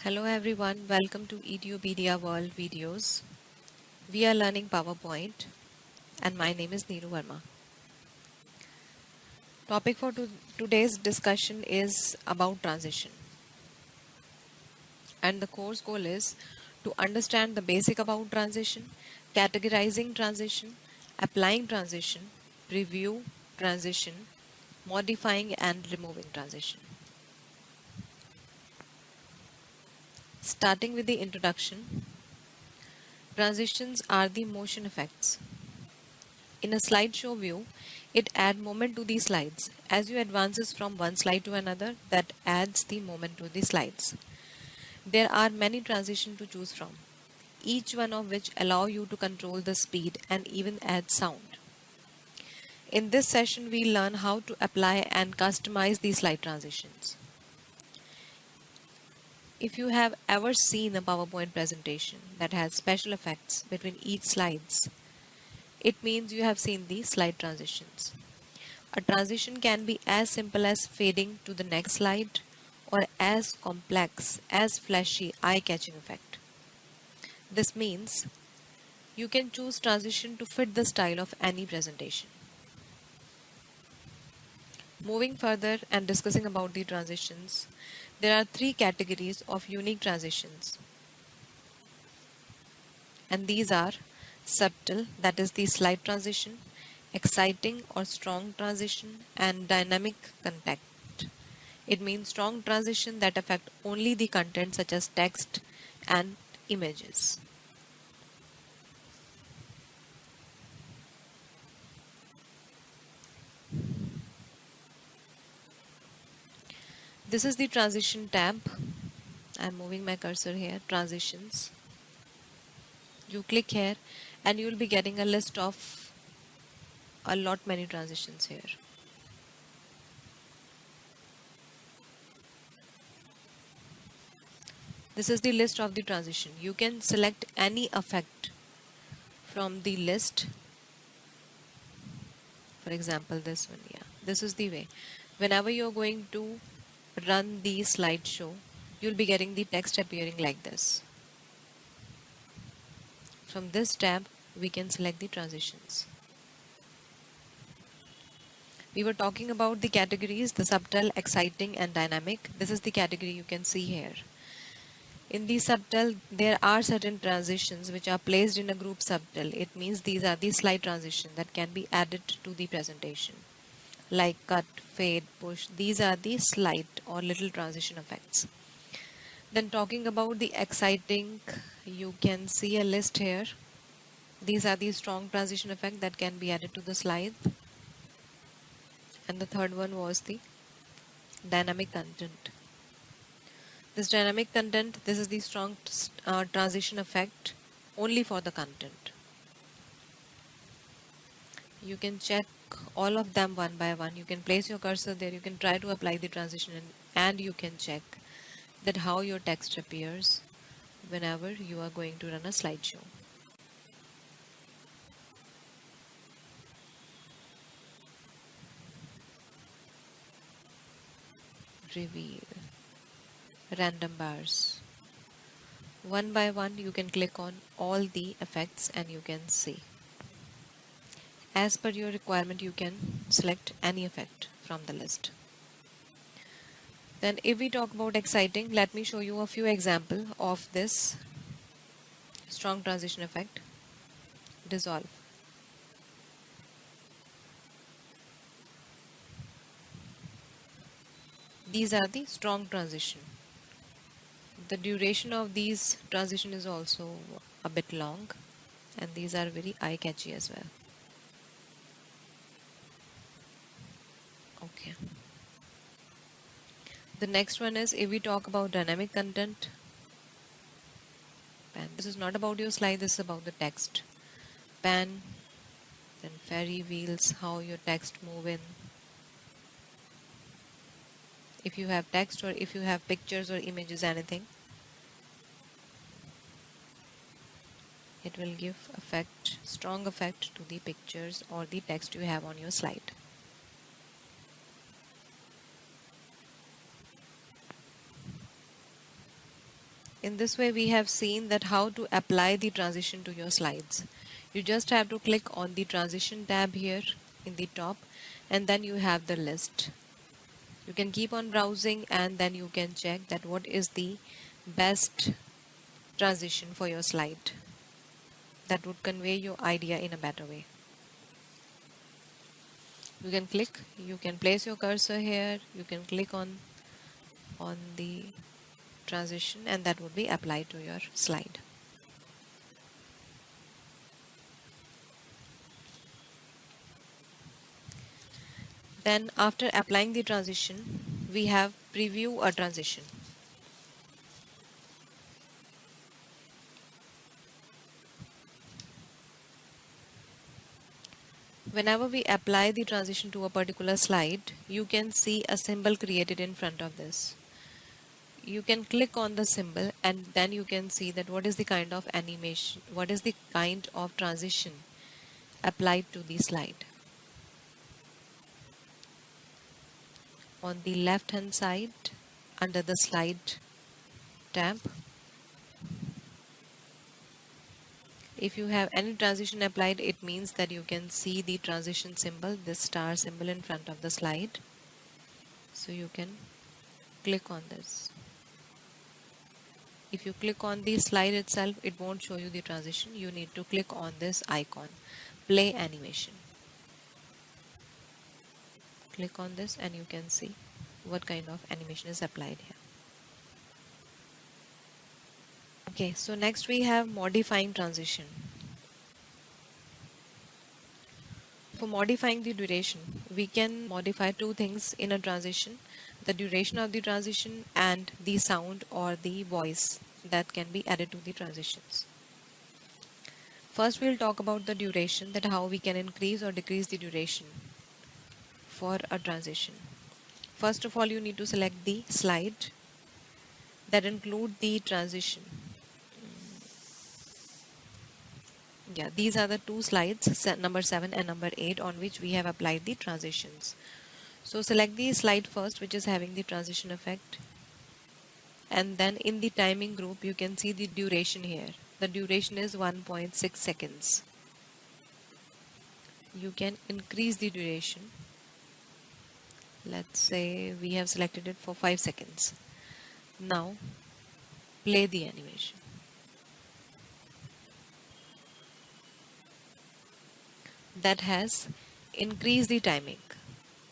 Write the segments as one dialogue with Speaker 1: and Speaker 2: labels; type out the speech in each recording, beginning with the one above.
Speaker 1: Hello everyone, welcome to Ediopedia World videos. We are learning PowerPoint and my name is Neeru Verma. Topic for today's discussion is about transition. And the course goal is to understand the basic about transition, categorizing transition, applying transition, review transition, modifying and removing transition. Starting with the introduction, transitions are the motion effects. In a slideshow view, it adds moment to the slides. As you advances from one slide to another, that adds the moment to the slides. There are many transitions to choose from, each one of which allow you to control the speed and even add sound. In this session, we learn how to apply and customize the slide transitions. If you have ever seen a PowerPoint presentation that has special effects between each slides, it means you have seen the slide transitions. A transition can be as simple as fading to the next slide or as complex as flashy eye-catching effect. This means you can choose transition to fit the style of any presentation. Moving further and discussing about the transitions, there are three categories of unique transitions. And these are subtle, that is the slide transition, exciting or strong transition, and dynamic content. It means strong transition that affect only the content such as text and images. This is the transition tab. I'm moving my cursor here, transitions. You click here and you will be getting a list of a lot many transitions here. This is the list of the transition. You can select any effect from the list. For example, this one, this is the way. Whenever you're going to run the slideshow, you'll be getting the text appearing like this. From this tab, we can select the transitions. We were talking about the categories, the subtle, exciting and dynamic. This is the category you can see here. In the subtle, there are certain transitions which are placed in a group subtle. It means these are the slide transitions that can be added to the presentation. Like cut, fade, push. These are the slight or little transition effects. Then talking about the exciting, you can see a list here. These are the strong transition effects that can be added to the slide. And the third one was the dynamic content. This dynamic content, this is the strong transition effect only for the content. You can check all of them one by one. You can place your cursor there. You can try to apply the transition and you can check that how your text appears whenever you are going to run a slideshow. Reveal. Random bars. One by one you can click on all the effects and you can see. As per your requirement, you can select any effect from the list. Then if we talk about exciting, let me show you a few examples of this strong transition effect. Dissolve. These are the strong transition. The duration of these transition is also a bit long and these are very eye-catchy as well. Okay. The next one is if we talk about dynamic content. Pan. This is not about your slide, this is about the text. Pan, then ferry wheels, how your text move in. If you have text or if you have pictures or images, anything, it will give effect, strong effect to the pictures or the text you have on your slide. In this way we have seen that how to apply the transition to your slides. You just have to click on the transition tab here in the top, and then you have the list. You can keep on browsing and then you can check that what is the best transition for your slide that would convey your idea in a better way. You can click, you can place your cursor here, you can click on the transition, and that would be applied to your slide. Then after applying the transition, we have preview a transition. Whenever we apply the transition to a particular slide, you can see a symbol created in front of this. You can click on the symbol and then you can see that what is the kind of animation, what is the kind of transition applied to the slide. On the left hand side, under the slide tab, if you have any transition applied, it means that you can see the transition symbol, this star symbol in front of the slide. So you can click on this. If you click on the slide itself, it won't show you the transition. You need to click on this icon, play animation. Click on this and you can see what kind of animation is applied here. Okay, so next we have modifying transition. For modifying the duration, we can modify two things in a transition: the duration of the transition and the sound or the voice that can be added to the transitions. First we'll talk about the duration, that how we can increase or decrease the duration for a transition. First of all, you need to select the slide that include the transition. Yeah, these are the two slides, number 7 and number 8, on which we have applied the transitions. So select the slide first, which is having the transition effect, and then in the timing group you can see the duration here. The duration is 1.6 seconds. You can increase the duration. Let's say we have selected it for 5 seconds. Now play the animation. That has increased the timing.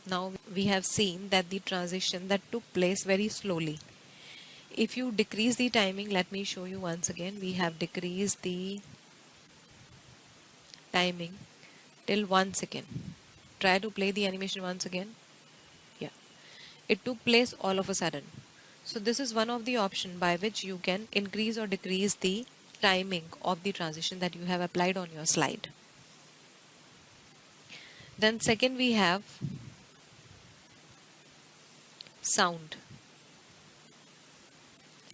Speaker 1: Now we have seen that the transition that took place very slowly. If you decrease the timing, let me show you once again. We have decreased the timing till 1 second. Try to play the animation once again. Yeah, it took place all of a sudden. So this is one of the options by which you can increase or decrease the timing of the transition that you have applied on your slide. Then second we have sound,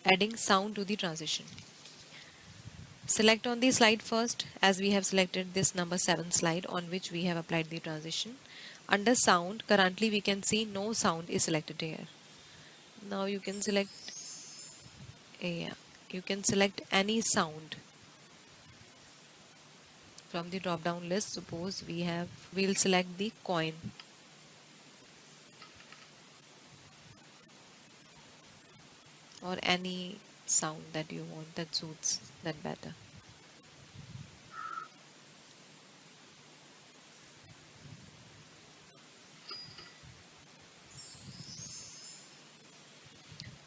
Speaker 1: adding sound to the transition. Select on the slide first, as we have selected this number 7 slide on which we have applied the transition. Under sound, currently we can see no sound is selected here. Now you can select any sound from the drop down list. Suppose we'll select the coin. Or any sound that you want that suits that better.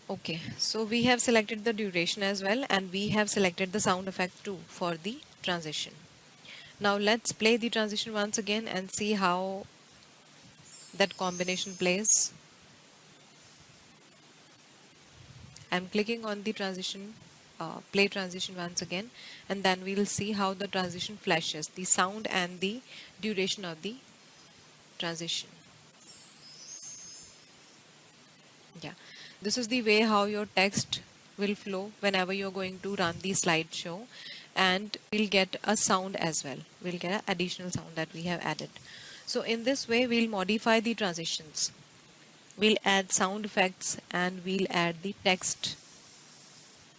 Speaker 1: Okay, so we have selected the duration as well, and we have selected the sound effect too for the transition. Now let's play the transition once again and see how that combination plays. I'm clicking on the transition, play transition once again, and then we'll see how the transition flashes, the sound and the duration of the transition. Yeah, this is the way how your text will flow whenever you're going to run the slideshow, and we'll get a sound as well. We'll get an additional sound that we have added. So in this way we'll modify the transitions. We'll add sound effects and we'll add the text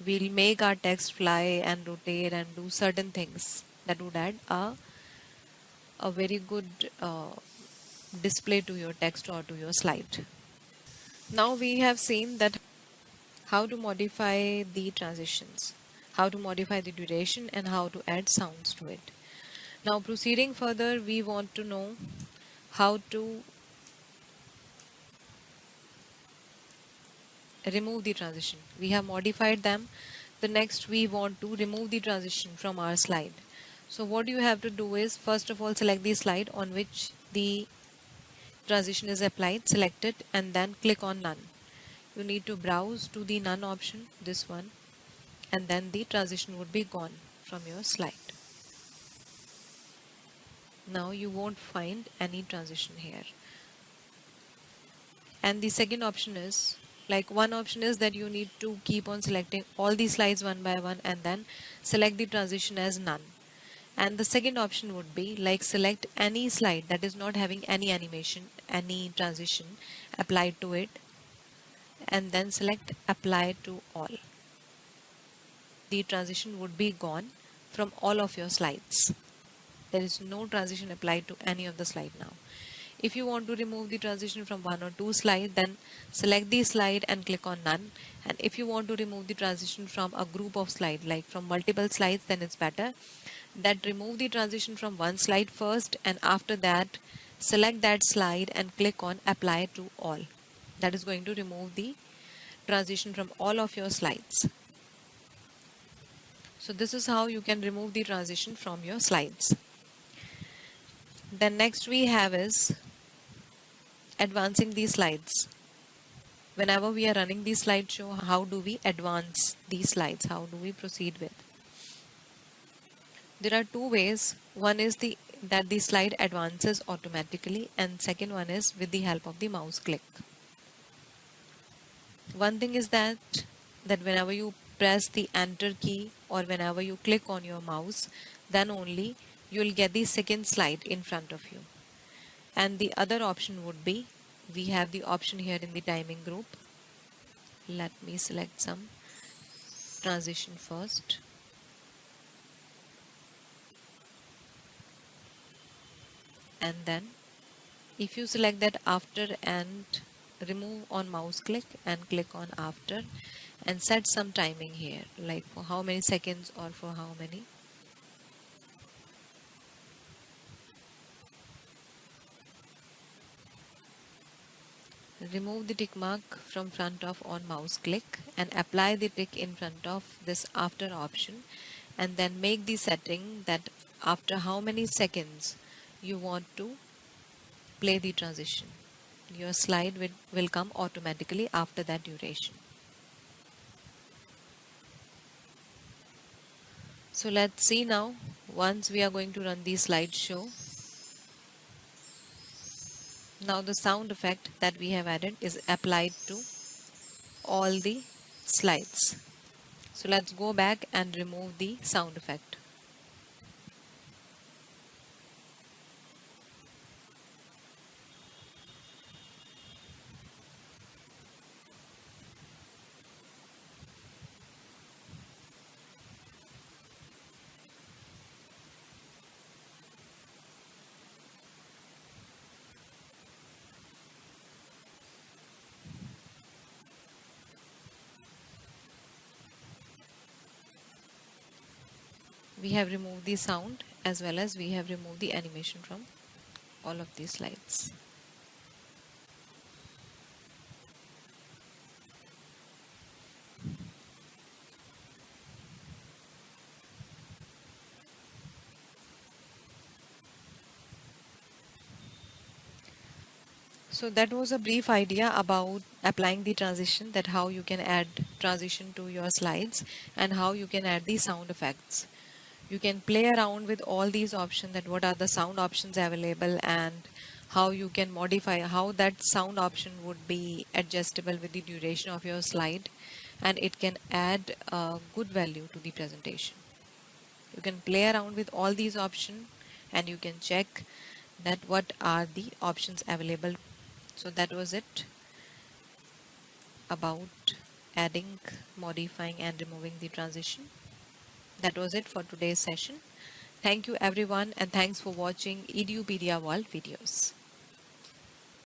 Speaker 1: we'll make our text fly and rotate and do certain things that would add a very good display to your text or to your slide. Now we have seen that how to modify the transitions, how to modify the duration, and how to add sounds to it. Now proceeding further, we want to know how to remove the transition. We have modified them. The next we want to remove the transition from our slide. So what you have to do is, first of all, select the slide on which the transition is applied, select it, and then click on none. You need to browse to the none option, this one, and then the transition would be gone from your slide. Now you won't find any transition here. And the second option is, like, one option is that you need to keep on selecting all the slides one by one and then select the transition as none. And the second option would be like select any slide that is not having any animation, any transition applied to it, and then select apply to all. The transition would be gone from all of your slides. There is no transition applied to any of the slide now. If you want to remove the transition from one or two slides, then select the slide and click on none. And if you want to remove the transition from a group of slides, like from multiple slides, then it's better that remove the transition from one slide first, and after that select that slide and click on apply to all. That is going to remove the transition from all of your slides. So this is how you can remove the transition from your slides. Then next we have is advancing these slides. Whenever we are running the slideshow, how do we advance these slides? How do we proceed with? There are two ways. One is that the slide advances automatically, and second one is with the help of the mouse click. One thing is that whenever you press the enter key or whenever you click on your mouse, then only you will get the second slide in front of you. And the other option would be, we have the option here in the timing group. Let me select some transition first. And then if you select that after and remove on mouse click and click on after and set some timing here, like for how many seconds or for how many. Remove the tick mark from front of on mouse click and apply the tick in front of this after option, and then make the setting that after how many seconds you want to play the transition. Your slide will come automatically after that duration. So let's see now, once we are going to run the slideshow. Now the sound effect that we have added is applied to all the slides. So let's go back and remove the sound effect. We have removed the sound as well as we have removed the animation from all of these slides. So that was a brief idea about applying the transition, that how you can add transition to your slides and how you can add the sound effects. You can play around with all these options, that what are the sound options available and how you can modify, how that sound option would be adjustable with the duration of your slide, and it can add good value to the presentation. You can play around with all these options and you can check that what are the options available. So that was it about adding, modifying and removing the transition. That was it for today's session. Thank you everyone, and thanks for watching Edupedia World videos.